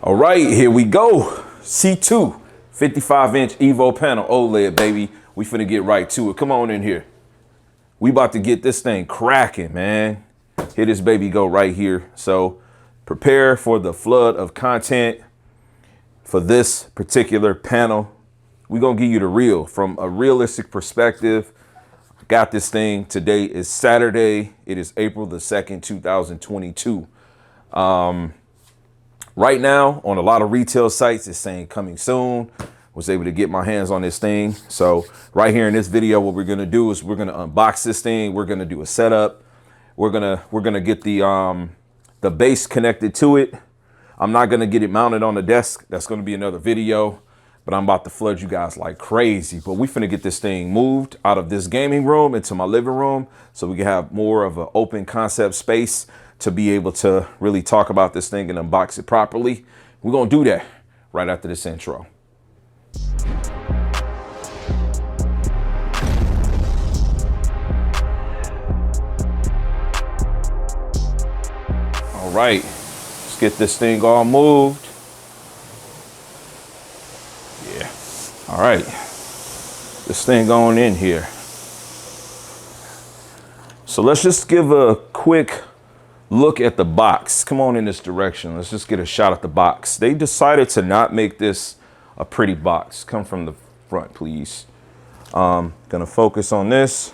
All right, here we go. C2 55-inch Evo panel OLED, baby. We finna get right to it. Come on in here. We about to get this thing cracking, man. Here this baby go right here. So prepare for the flood of content for this particular panel. We're gonna give you the real from a realistic perspective. Got this thing. Today is Saturday. It is April the 2nd, 2022. Right now, on a lot of retail sites, it's saying coming soon. Was able to get my hands on this thing. So right here in this video, what we're gonna do is we're gonna unbox this thing. We're gonna do a setup. We're gonna get the base connected to it. I'm not gonna get it mounted on the desk. That's gonna be another video. But I'm about to flood you guys like crazy. But we finna get this thing moved out of this gaming room into my living room so we can have more of an open concept space to be able to really talk about this thing and unbox it properly. We're gonna do that right after this intro. All right, let's get this thing all moved. Yeah, all right. This thing going in here. So let's just give a quick look at the box. Come on in this direction. Let's just get a shot at the box. They decided to not make this a pretty box. Come from the front, please. Gonna focus on this.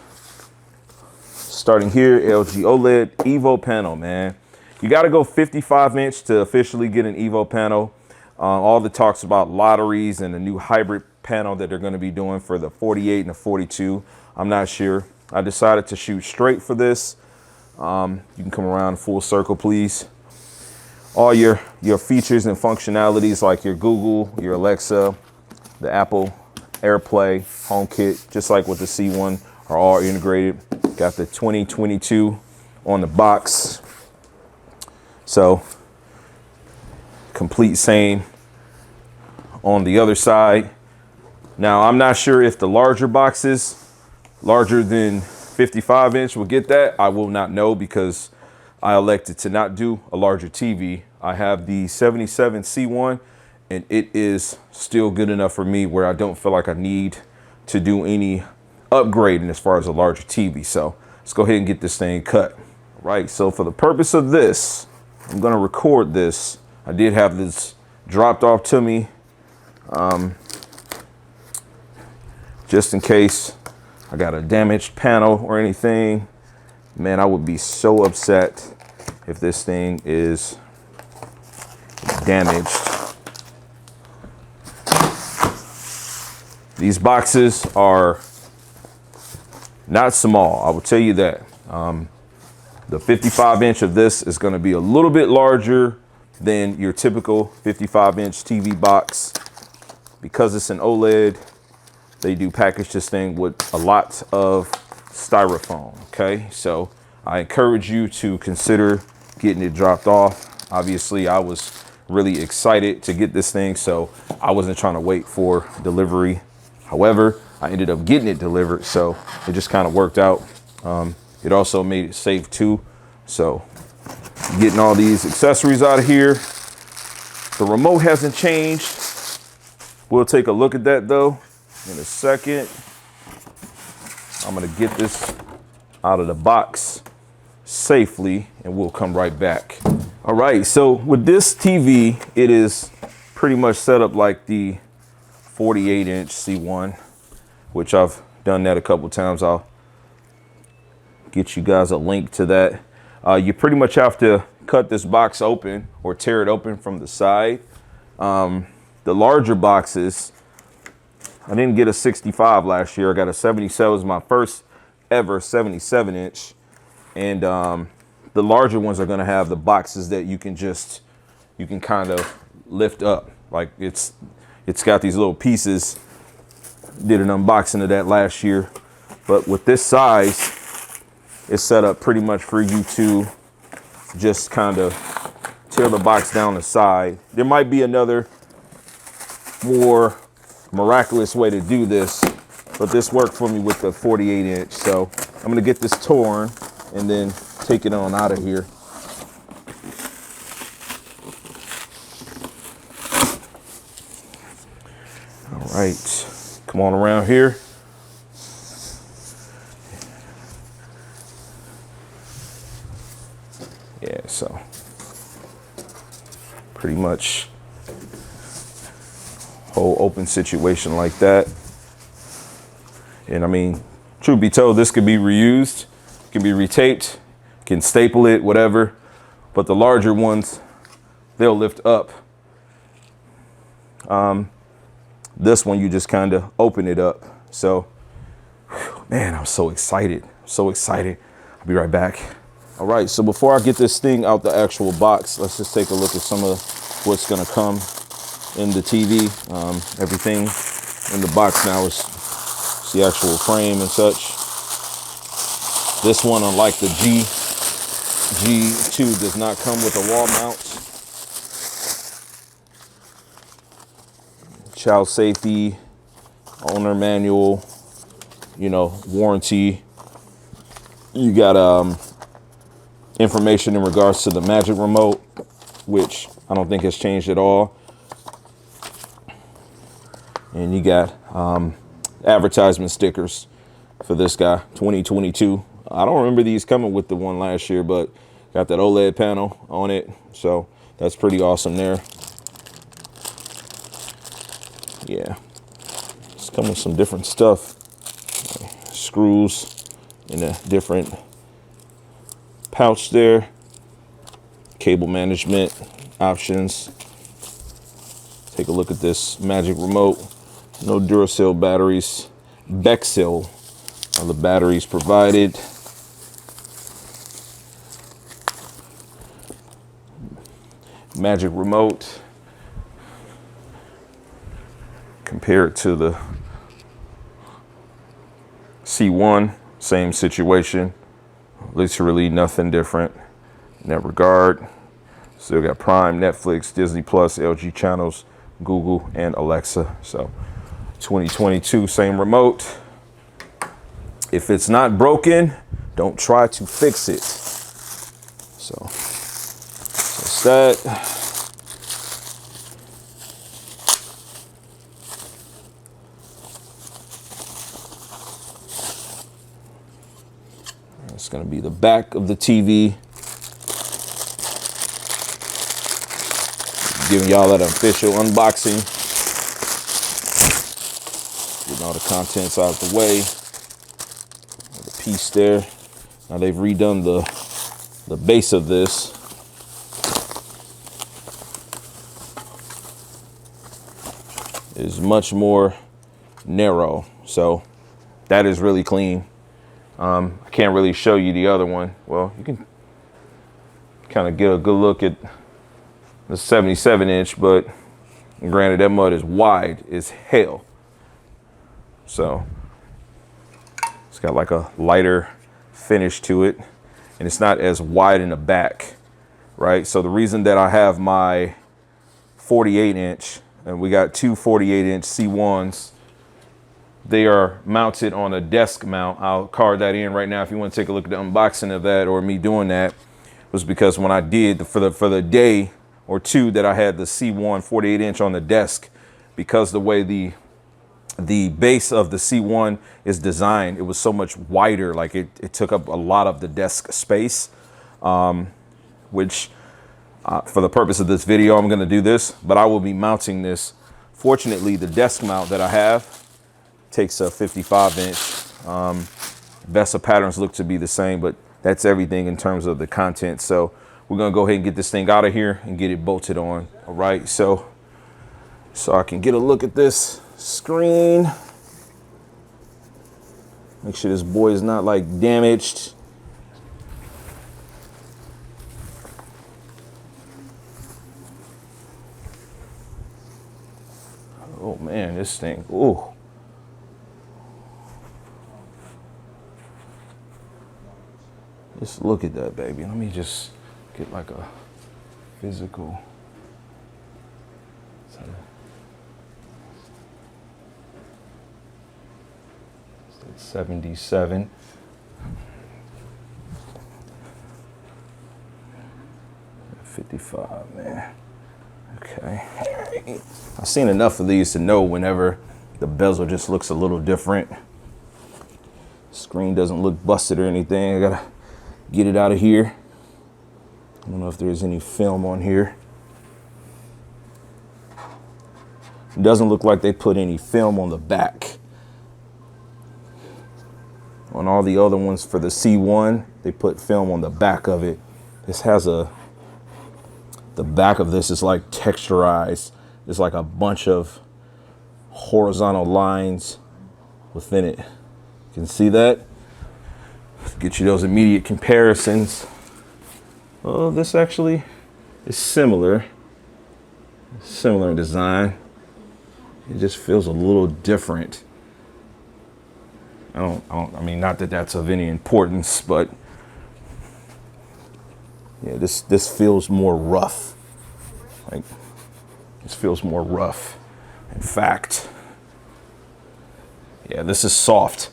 Starting here, LG OLED Evo panel, man. You gotta go 55-inch to officially get an Evo panel. All the talks about lotteries and the new hybrid panel that they're gonna be doing for the 48 and the 42. I'm not sure. I decided to shoot straight for this. You can come around full circle, please. All your features and functionalities like your Google, your Alexa, the Apple AirPlay, HomeKit, just like with the C1, are all integrated. Got the 2022 on the box. So complete same on the other side. Now, I'm not sure if the larger boxes, larger than 55-inch will get that. I will not know because I elected to not do a larger TV. I have the 77 C1 and it is still good enough for me where I don't feel like I need to do any upgrading as far as a larger TV. So let's go ahead and get this thing cut. Right, so for the purpose of this, I'm gonna record this. I did have this dropped off to me just in case I got a damaged panel or anything. Man, I would be so upset if this thing is damaged. These boxes are not small, I will tell you that. The 55-inch of this is gonna be a little bit larger than your typical 55-inch TV box. Because it's an OLED, they do package this thing with a lot of styrofoam, okay? So I encourage you to consider getting it dropped off. Obviously, I was really excited to get this thing, so I wasn't trying to wait for delivery. However, I ended up getting it delivered, so it just kind of worked out. It also made it safe too. So getting all these accessories out of here. The remote hasn't changed. We'll take a look at that though in a second. I'm gonna get this out of the box safely and we'll come right back. All right, so with this TV, it is pretty much set up like the 48-inch C1, which I've done that a couple times. I'll get you guys a link to that. You pretty much have to cut this box open or tear it open from the side. The larger boxes, I didn't get a 65 last year. I got a 77. It was my first ever 77-inch. And the larger ones are gonna have the boxes that you can kind of lift up. Like it's got these little pieces. Did an unboxing of that last year. But with this size, it's set up pretty much for you to just kind of tear the box down the side. There might be another more miraculous way to do this, but this worked for me with the 48-inch. So I'm gonna get this torn and then take it on out of here. All right, come on around here. Yeah, so pretty much whole open situation like that. And I mean, truth be told, this could be reused, can be retaped, can staple it, whatever. But the larger ones, they'll lift up. This one, you just kind of open it up. So, man, I'm so excited. So excited. I'll be right back. All right, so before I get this thing out the actual box, let's just take a look at some of what's gonna come in the TV. Everything in the box now is the actual frame and such. This one, unlike the G2, does not come with a wall mount. Child safety, owner manual, you know, warranty. You got information in regards to the Magic Remote, which I don't think has changed at all. And you got advertisement stickers for this guy, 2022. I don't remember these coming with the one last year, but got that OLED panel on it. So that's pretty awesome there. Yeah, it's coming with some different stuff. Screws in a different pouch there. Cable management options. Take a look at this Magic Remote. No Duracell batteries. Bexcell are the batteries provided. Magic Remote. Compared to the C1, same situation. Literally nothing different in that regard. Still got Prime, Netflix, Disney Plus, LG channels, Google, and Alexa. So 2022, same remote. If it's not broken, don't try to fix it. So that's that. It's going to be the back of the TV. Giving y'all that official unboxing. Getting all the contents out of the way. The piece there. Now they've redone the base of this. Is much more narrow. So that is really clean. I can't really show you the other one. Well, you can kind of get a good look at the 77-inch, but granted, that mud is wide as hell. So it's got like a lighter finish to it, and it's not as wide in the back, right? So the reason that I have my 48-inch, and we got two 48-inch C1s, they are mounted on a desk mount. I'll card that in right now if you want to take a look at the unboxing of that, or me doing that, was because when I did for the day or two that I had the C1 48-inch on the desk, because the way the base of the C1 is designed, it was so much wider, like it took up a lot of the desk space, which for the purpose of this video, I'm going to do this, but I will be mounting this. Fortunately, the desk mount that I have takes a 55-inch. Vesa patterns look to be the same, but that's everything in terms of the content. So we're gonna go ahead and get this thing out of here and get it bolted on. All right, so I can get a look at this screen. Make sure this boy is not like damaged. Oh man, this thing, ooh. Just look at that, baby. Let me just get like a physical. 77. $55, man. Okay. I've seen enough of these to know whenever The bezel just looks a little different. Screen doesn't look busted or anything. I gotta get it out of here. I don't know if there's any film on here. It doesn't look like they put any film on the back. On all the other ones for the C1, they put film on the back of it. This has the back of this is like texturized. There's like a bunch of horizontal lines within it. You can see that? Get you those immediate comparisons. Oh, this actually is similar. Similar in design. It just feels a little different. I mean, not that that's of any importance, but yeah, this feels more rough. Like, this feels more rough. In fact, yeah, this is soft.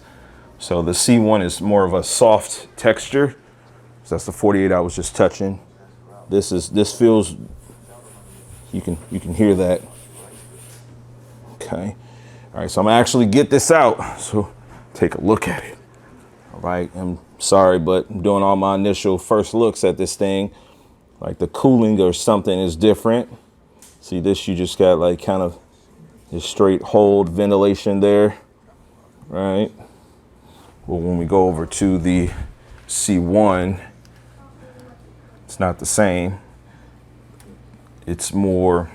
So the C1 is more of a soft texture. So that's the 48 I was just touching. This feels, you can hear that. Okay. All right, so I'm gonna actually get this out. So take a look at it. All right, I'm sorry, but I'm doing all my initial first looks at this thing. Like the cooling or something is different. See this, you just got like kind of this straight hold ventilation there, right? Well, when we go over to the C1, it's not the same. It's more,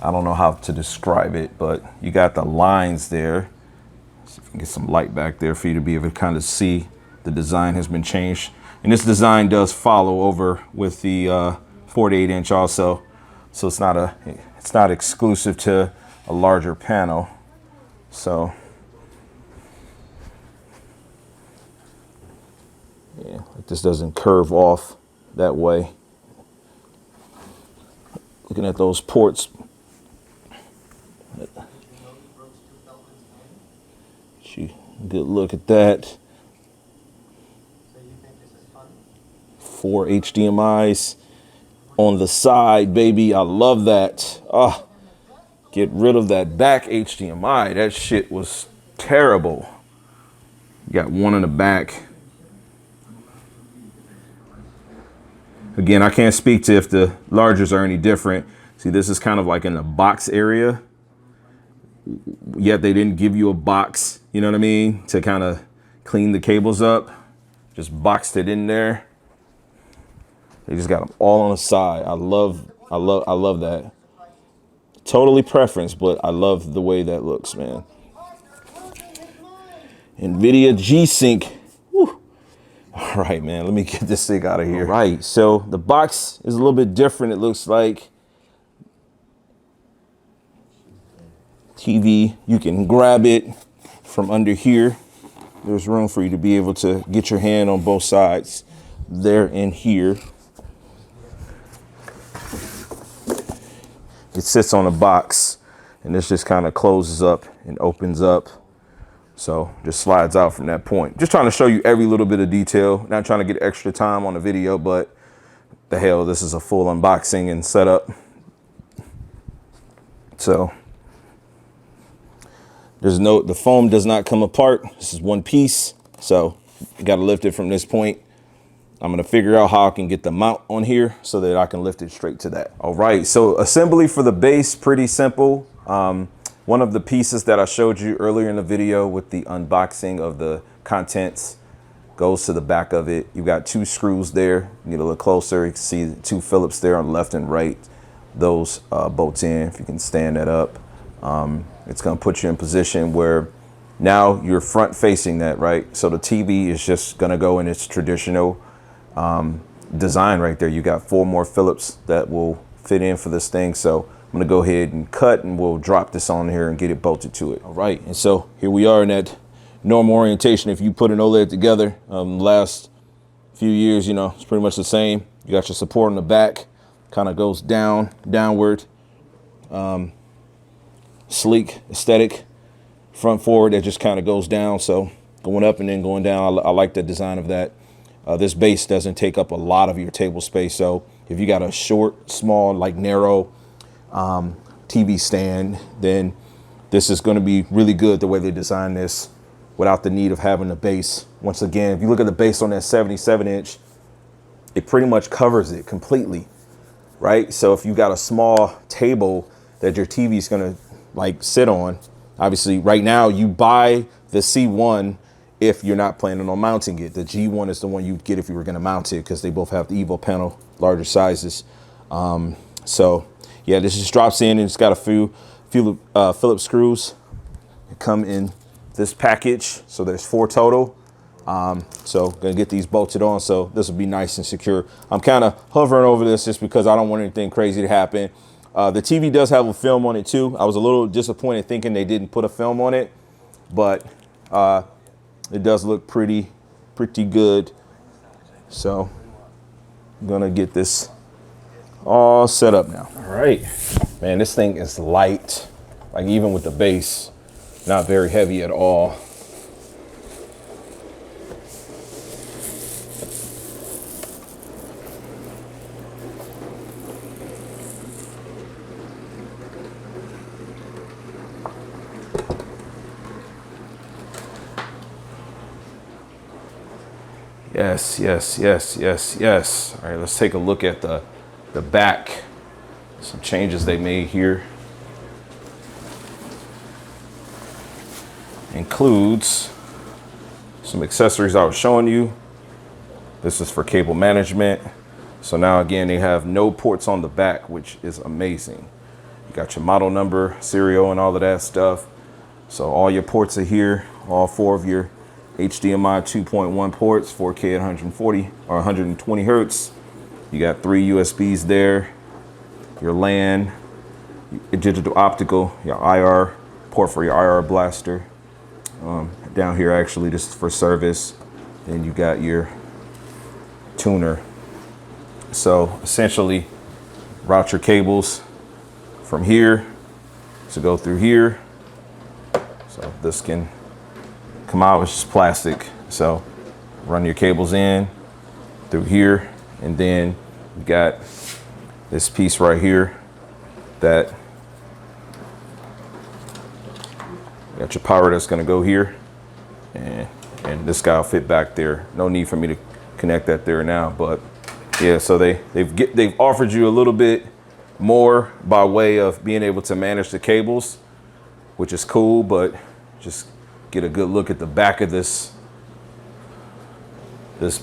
I don't know how to describe it, but you got the lines there. See if we can get some light back there for you to be able to kind of see the design has been changed. And this design does follow over with the 48-inch also. So it's not exclusive to a larger panel. So yeah, like this doesn't curve off that way. Looking at those ports. Good look at that. 4 HDMIs on the side, baby. I love that. Ah, get rid of that back HDMI. That shit was terrible. You got one in the back. Again, I can't speak to if the largers are any different. See, this is kind of like in the box area. Yet they didn't give you a box, you know what I mean, to kind of clean the cables up. Just boxed it in there. They just got them all on the side. I love that. Totally preference, but I love the way that looks, man. NVIDIA G-Sync. Woo. All right, man, let me get this thing out of here. All right, so the box is a little bit different, it looks like. TV, you can grab it from under here. There's room for you to be able to get your hand on both sides there and here. It sits on a box and this just kind of closes up and opens up. So just slides out from that point. Just trying to show you every little bit of detail. Not trying to get extra time on the video, but the hell, this is a full unboxing and setup. So the foam does not come apart. This is one piece. So you got to lift it from this point. I'm going to figure out how I can get the mount on here so that I can lift it straight to that. All right. So assembly for the base, pretty simple. One of the pieces that I showed you earlier in the video with the unboxing of the contents goes to the back of it. You got 2 screws there. You get a little closer. You can see 2 Phillips there on the left and right. Those bolts in, if you can stand that up. It's going to put you in position where now you're front facing that, right? So the TV is just going to go in its traditional design right there. You got 4 more Phillips that will fit in for this thing. So I'm going to go ahead and cut and we'll drop this on here and get it bolted to it. All right. And so here we are in that normal orientation. If you put an OLED together, last few years, you know, it's pretty much the same. You got your support on the back, kind of goes downward. Sleek aesthetic, front forward that just kind of goes down, so going up and then going down. I like the design of that. This base doesn't take up a lot of your table space, so if you got a short, small, like narrow TV stand, then this is going to be really good the way they designed this without the need of having a base. Once again, if you look at the base on that 77-inch, it pretty much covers it completely, right? So if you got a small table that your TV is going to like sit on, obviously right now you buy the C1 if you're not planning on mounting it. The G1 is the one you'd get if you were going to mount it, because they both have the Evo panel, larger sizes. So yeah, this just drops in, and it's got a few Phillips screws that come in this package. So there's 4 total. So gonna get these bolted on, so this will be nice and secure. I'm kind of hovering over this just because I don't want anything crazy to happen. The TV does have a film on it too. I was a little disappointed thinking they didn't put a film on it, but it does look pretty good. So I'm gonna get this all set up now. All right, man, this thing is light. Like even with the base, not very heavy at all. Yes. All right, let's take a look at the back. Some changes they made here. Includes some accessories I was showing you. This is for cable management. So now again, they have no ports on the back, which is amazing. You got your model number, serial, and all of that stuff. So all your ports are here, all 4 of your HDMI 2.1 ports, 4K at 140 or 120 hertz. You got 3 USBs there, your LAN, your digital optical, your IR port for your IR blaster. Down here, actually, this is for service. Then you got your tuner. So essentially, route your cables from here to go through here. So this can come out, it's just plastic. So run your cables in through here, and then you got this piece right here that got your power that's going to go here, and this guy will fit back there. No need for me to connect that there now, but yeah, so they've offered you a little bit more by way of being able to manage the cables, which is cool. But just get a good look at the back of this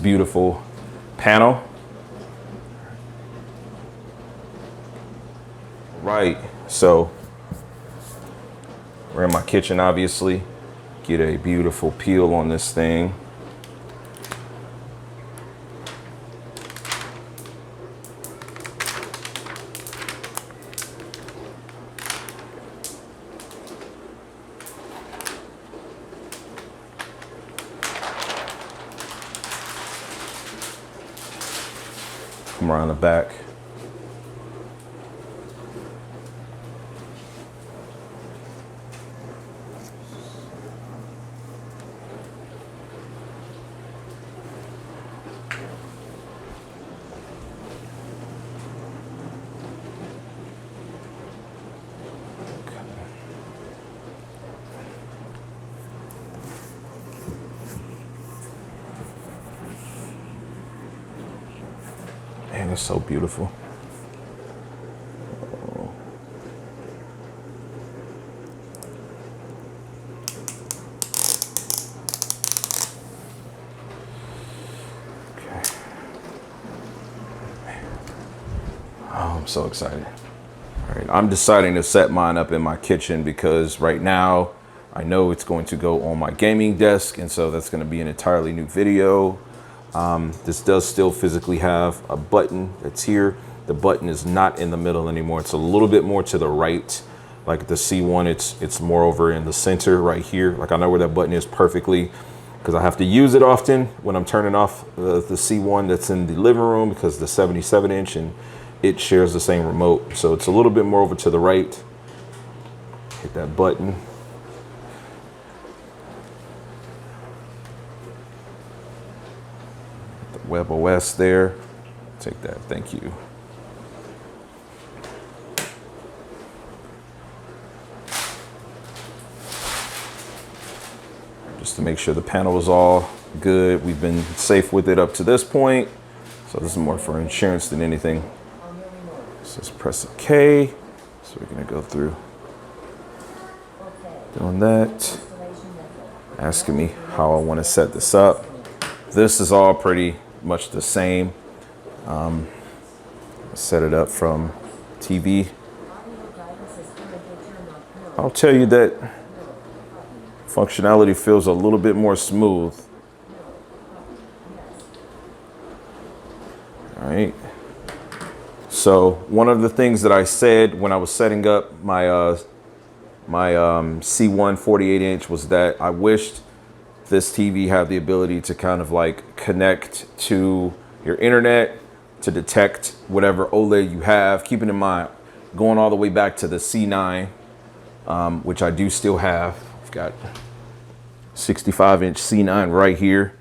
beautiful panel. Right, so we're in my kitchen, obviously. Get a beautiful peel on this thing. Come around the back. Man, it's so beautiful. Okay. Oh, I'm so excited. All right, I'm deciding to set mine up in my kitchen because right now I know it's going to go on my gaming desk, and so that's going to be an entirely new video. This does still physically have a button that's here. The button is not in the middle anymore. It's a little bit more to the right. Like the C1, it's more over in the center right here. Like I know where that button is perfectly because I have to use it often when I'm turning off the C1 that's in the living room, because the 77-inch and it shares the same remote. So it's a little bit more over to the right. Hit that button. Web OS there. Take that, thank you. just to make sure the panel is all good. We've been safe with it up to this point. So this is more for insurance than anything. So let's press a K. So we're gonna go through doing that. Asking me how I wanna set this up. This is all pretty much the same. Set it up from TV. I'll tell you that functionality feels a little bit more smooth. All right. So one of the things that I said when I was setting up my C1 48-inch was that I wished this TV had the ability to kind of like connect to your internet to detect whatever OLED you have. Keeping in mind, going all the way back to the C9, which I do still have. I've got 65-inch C9 right here.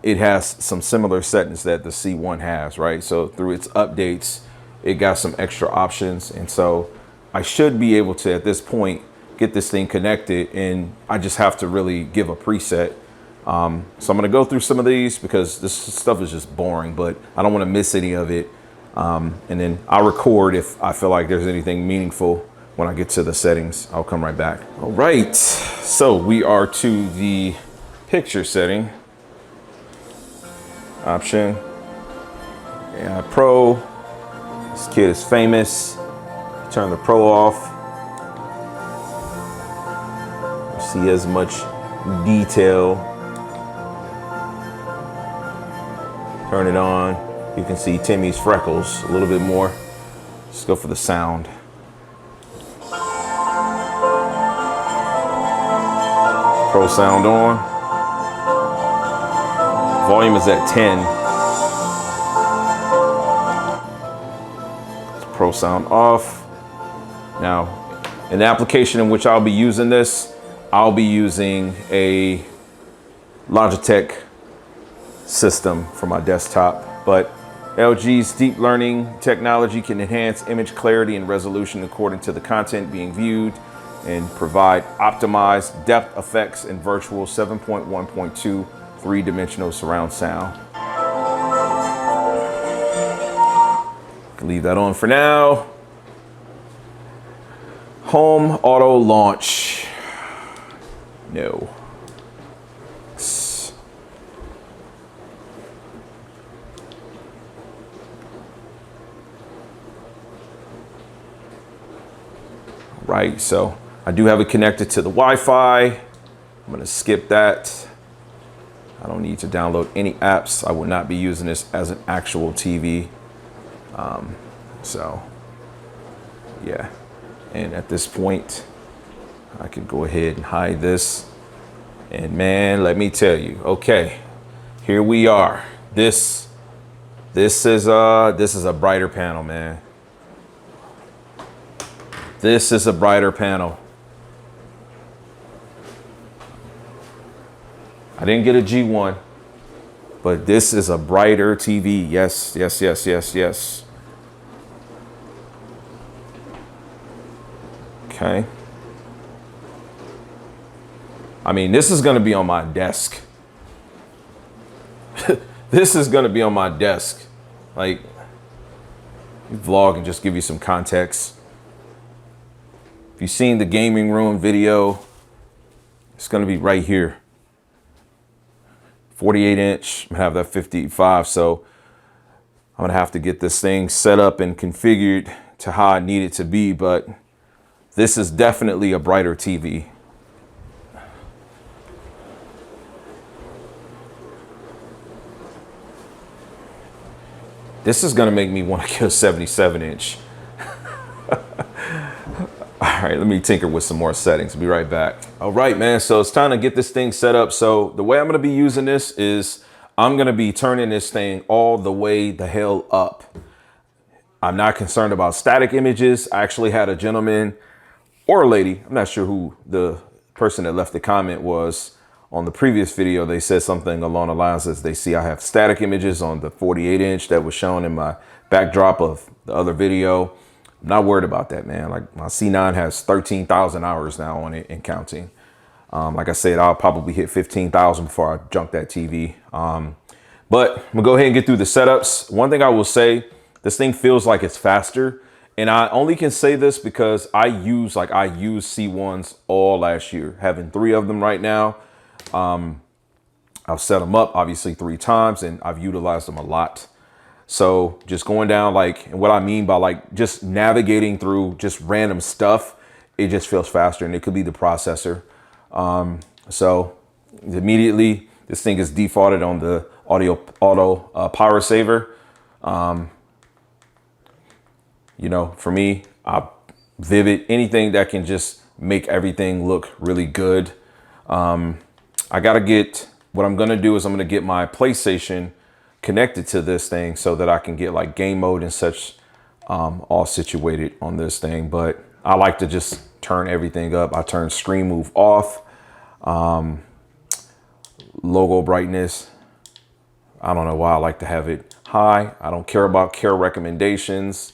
It has some similar settings that the C1 has, right? So through its updates, it got some extra options. And so I should be able to, at this point, get this thing connected, and I just have to really give a preset. So I'm gonna go through some of these because this stuff is just boring, but I don't wanna miss any of it. And then I'll record if I feel like there's anything meaningful when I get to the settings. I'll come right back. All right, so we are to the picture setting option. AI Pro, this kid is famous. Turn the Pro off. You see as much detail. Turn it on. You can see Timmy's freckles a little bit more. Let's go for the sound. Pro sound on. Volume is at 10. Pro sound off. Now, in the application in which I'll be using this, I'll be using a Logitech system for my desktop, but LG's deep learning technology can enhance image clarity and resolution according to the content being viewed and provide optimized depth effects in virtual 7.1.2 three-dimensional surround sound. Leave that on for now. Home auto launch. No. Right, so I do have it connected to the Wi-Fi. I'm gonna skip that. I don't need to download any apps. I will not be using this as an actual TV. So yeah, and at this point, I could go ahead and hide this. And man, let me tell you, okay, here we are. This is a brighter panel, man. This is a brighter panel. I didn't get a G1, but this is a brighter TV. Yes, yes, yes, yes, yes. Okay. I mean, this is gonna be on my desk. This is gonna be on my desk. Like, vlog and just give you some context. If you've seen the gaming room video, it's gonna be right here. 48-inch, I'm gonna have that 55, so I'm gonna have to get this thing set up and configured to how I need it to be, but this is definitely a brighter TV. This is gonna make me wanna get a 77-inch. All right, let me tinker with some more settings. I'll be right back. All right, man, so it's time to get this thing set up. So the way I'm gonna be using this is I'm gonna be turning this thing all the way the hell up. I'm not concerned about static images. I actually had a gentleman or a lady, I'm not sure who the person that left the comment was on the previous video. They said something along the lines as they see I have static images on the 48-inch that was shown in my backdrop of the other video. I'm not worried about that, man. Like, my C9 has 13,000 hours now on it and counting. Like I said, I'll probably hit 15,000 before I junk that TV. But I'm gonna go ahead and get through the setups. One thing I will say, this thing feels like it's faster. And I only can say this because I used C1s all last year, having 3 of them right now. I've set them up obviously 3 times and I've utilized them a lot. So just going down, like, and what I mean by like just navigating through just random stuff, it just feels faster, and it could be the processor. So immediately this thing is defaulted on the auto power saver. You know, for me, Vivid, anything that can just make everything look really good. I gotta get, what I'm gonna do is I'm gonna get my PlayStation connected to this thing so that I can get like game mode and such all situated on this thing. But I like to just turn everything up. I turn screen move off, logo brightness. I don't know why I like to have it high. I don't care about care recommendations.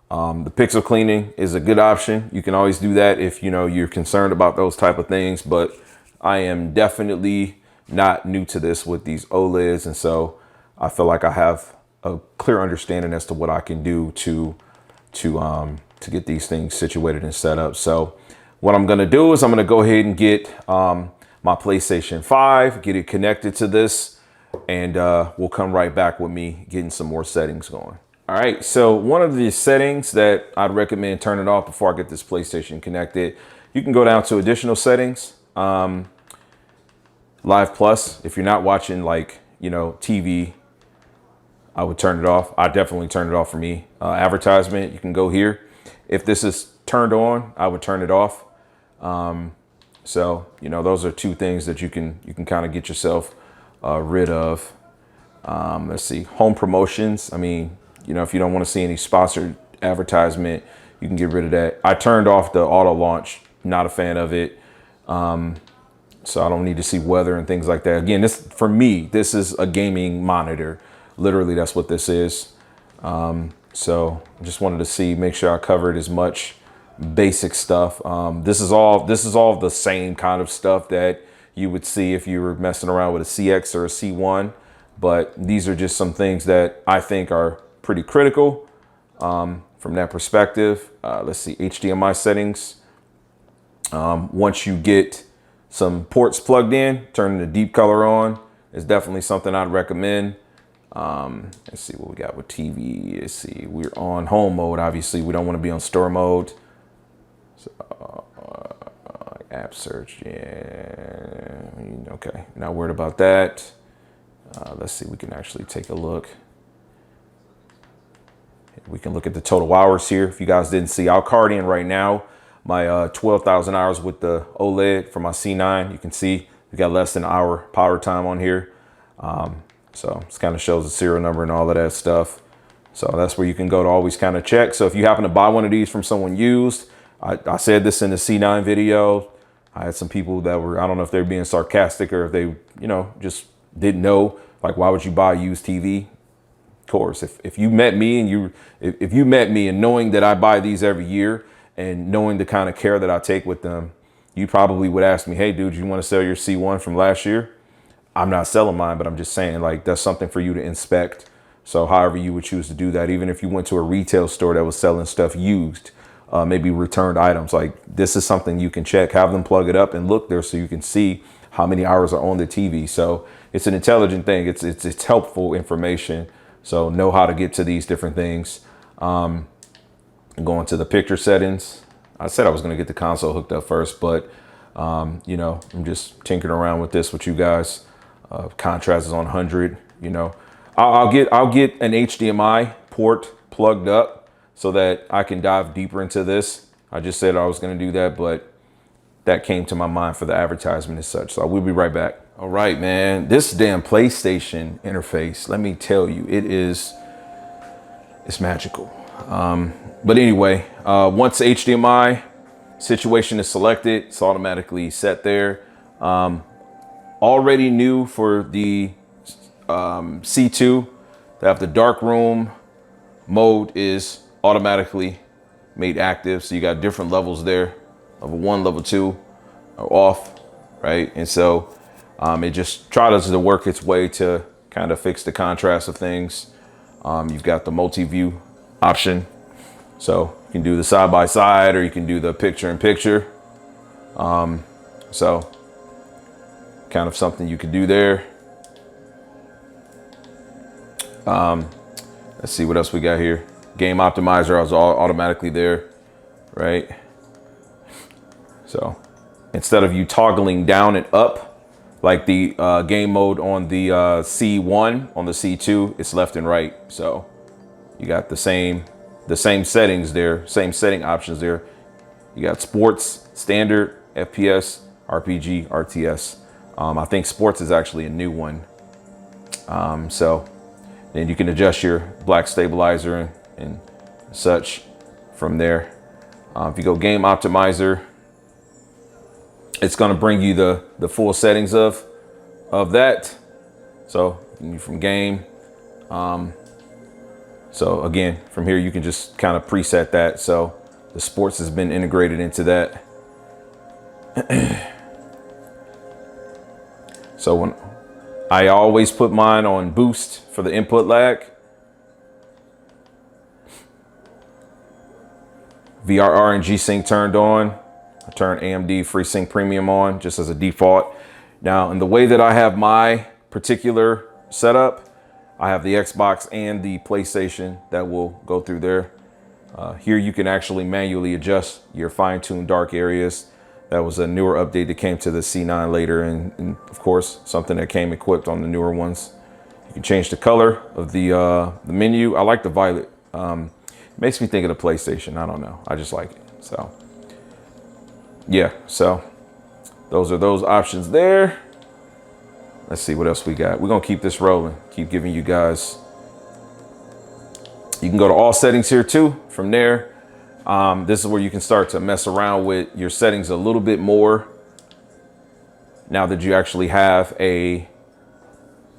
The pixel cleaning is a good option. You can always do that if you know you're concerned about those type of things, but I am definitely not new to this with these OLEDs, and so I feel like I have a clear understanding as to what I can do to get these things situated and set up. So what I'm gonna do is I'm gonna go ahead and get my PlayStation 5, get it connected to this, and we'll come right back with me getting some more settings going. All right, so one of the settings that I'd recommend turning off before I get this PlayStation connected, you can go down to additional settings, Live Plus. If you're not watching like, you know, TV, I would turn it off. I definitely turn it off for me. Advertisement, you can go here. If this is turned on, I would turn it off. So, you know, those are 2 things that you can kind of get yourself rid of. Let's see, home promotions. I mean, you know, if you don't want to see any sponsored advertisement, you can get rid of that. I turned off the auto launch, not a fan of it. So I don't need to see weather and things like that. Again, this, for me, this is a gaming monitor. Literally, that's what this is. So I just wanted to make sure I covered as much basic stuff. This is all the same kind of stuff that you would see if you were messing around with a CX or a C1. But these are just some things that I think are pretty critical from that perspective. Let's see, HDMI settings. Once you get some ports plugged in, turning the deep color on is definitely something I'd recommend. Let's see what we got with TV. Let's see, we're on home mode. Obviously, we don't want to be on store mode. So, app search, yeah, okay, not worried about that. Let's see, we can actually take a look. We can look at the total hours here. If you guys didn't see, I'll card in right now my 12,000 hours with the OLED for my C9. You can see we got less than an hour power time on here. So this kind of shows the serial number and all of that stuff. So that's where you can go to always kind of check. So if you happen to buy one of these from someone used, I said this in the C9 video. I had some people that were, I don't know if they're being sarcastic or if they, you know, just didn't know, like, why would you buy a used TV? Of course, if you met me and if you met me and knowing that I buy these every year and knowing the kind of care that I take with them, you probably would ask me, hey dude, you want to sell your C1 from last year? I'm not selling mine, but I'm just saying, like, that's something for you to inspect. So however you would choose to do that, even if you went to a retail store that was selling stuff used, maybe returned items, like, this is something you can check, have them plug it up and look there so you can see how many hours are on the TV. So it's an intelligent thing. It's helpful information. So know how to get to these different things. Going to the picture settings. I said I was going to get the console hooked up first, but you know, I'm just tinkering around with this with you guys. Contrast is on 100. You know, I'll get an HDMI port plugged up so that I can dive deeper into this. I just said I was going to do that, but that came to my mind for the advertisement and such. So we'll be right back. All right, man, this damn PlayStation interface, let me tell you, it's magical. But anyway, once the HDMI situation is selected, it's automatically set there. Already new for the C2, to have the dark room mode is automatically made active. So you got different levels there. Level 1, level 2 are off. right? And so it just tries to work its way to kind of fix the contrast of things. You've got the multi-view option. So you can do the side by side, or you can do the picture in picture. So kind of something you could do there. Let's see what else we got here. Game optimizer is all automatically there, right? So instead of you toggling down and up like the game mode on the C1, on the C2, it's left and right. So you got the same settings there, same setting options there. You got sports, standard, FPS, RPG, RTS. I think sports is actually a new one. So then you can adjust your black stabilizer and such from there. If you go game optimizer, it's going to bring you the full settings of that. So from game. So again, from here, you can just kind of preset that. So the sports has been integrated into that. So when I always put mine on boost for the input lag. VRR and G-Sync turned on. I turned AMD FreeSync Premium on just as a default. Now, in the way that I have my particular setup, I have the Xbox and the PlayStation that will go through there. Here you can actually manually adjust your fine-tuned dark areas. That was a newer update that came to the C9 later, and of course, something that came equipped on the newer ones. You can change the color of the menu. I like the violet. Makes me think of the PlayStation. I don't know. I just like it. So, yeah. So, those are those options there. Let's see what else we got. We're going to keep this rolling. Keep giving you guys. You can go to all settings here too. From there, this is where you can start to mess around with your settings a little bit more. Now that you actually have a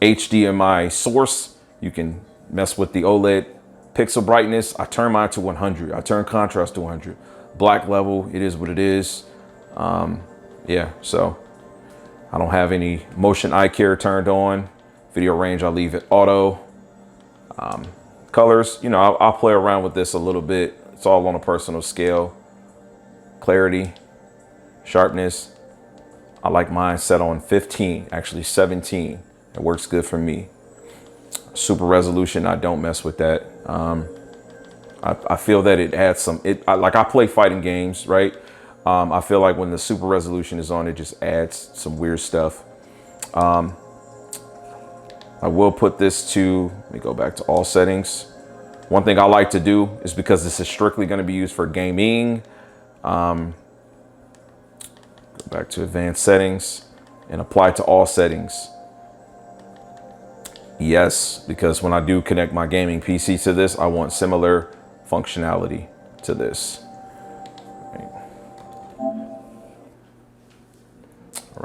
HDMI source, you can mess with the OLED pixel brightness. I turn mine to 100. I turn contrast to 100. Black level, it is what it is. Yeah, so I don't have any motion eye care turned on. Video range, I'll leave it auto. Colors, you know, I'll play around with this a little bit. It's all on a personal scale. Clarity, sharpness. I like mine set on 15, actually 17. It works good for me. Super resolution, I don't mess with that. I feel that it adds some, like I play fighting games, right? I feel like when the super resolution is on, it just adds some weird stuff. I will put this to, let me go back to all settings. One thing I like to do is, because this is strictly going to be used for gaming, go back to advanced settings and apply to all settings. Yes, because when I do connect my gaming PC to this, I want similar functionality to this.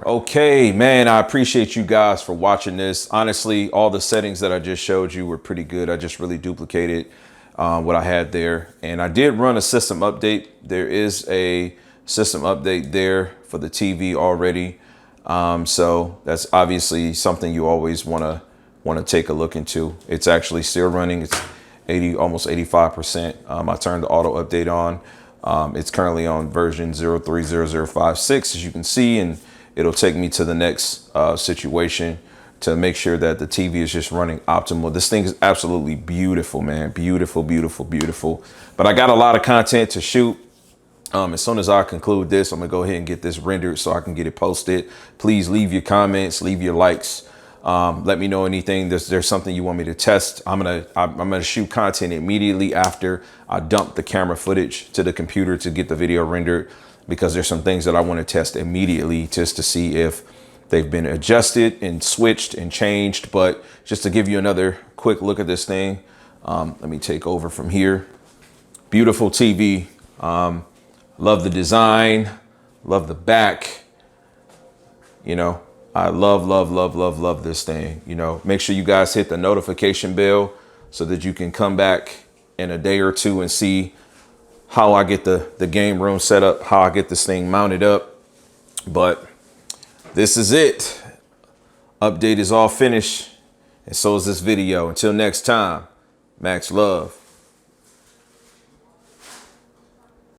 Okay, man, I appreciate you guys for watching this. Honestly, all the settings that I just showed you were pretty good. I just really duplicated what I had there. And I did run a system update. There is a system update there for the TV already. So that's obviously something you always want to take a look into. It's actually still running. It's 80, almost 85%. I turned the auto update on. It's currently on version 030056, as you can see, and it'll take me to the next situation to make sure that the TV is just running optimal. This thing is absolutely beautiful, man. Beautiful, beautiful, beautiful. But I got a lot of content to shoot. As soon as I conclude this, I'm gonna go ahead and get this rendered so I can get it posted. Please leave your comments, leave your likes. Let me know anything. There's something you want me to test. I'm gonna shoot content immediately after I dump the camera footage to the computer to get the video rendered, because there's some things that I want to test immediately just to see if they've been adjusted and switched and changed. But just to give you another quick look at this thing, let me take over from here. Beautiful TV. Love the design, love the back. You know, I love this thing. You know, make sure you guys hit the notification bell so that you can come back in a day or two and see how I get the game room set up, how I get this thing mounted up. But This is it. Update is all finished, and so is this video. Until next time, Max love.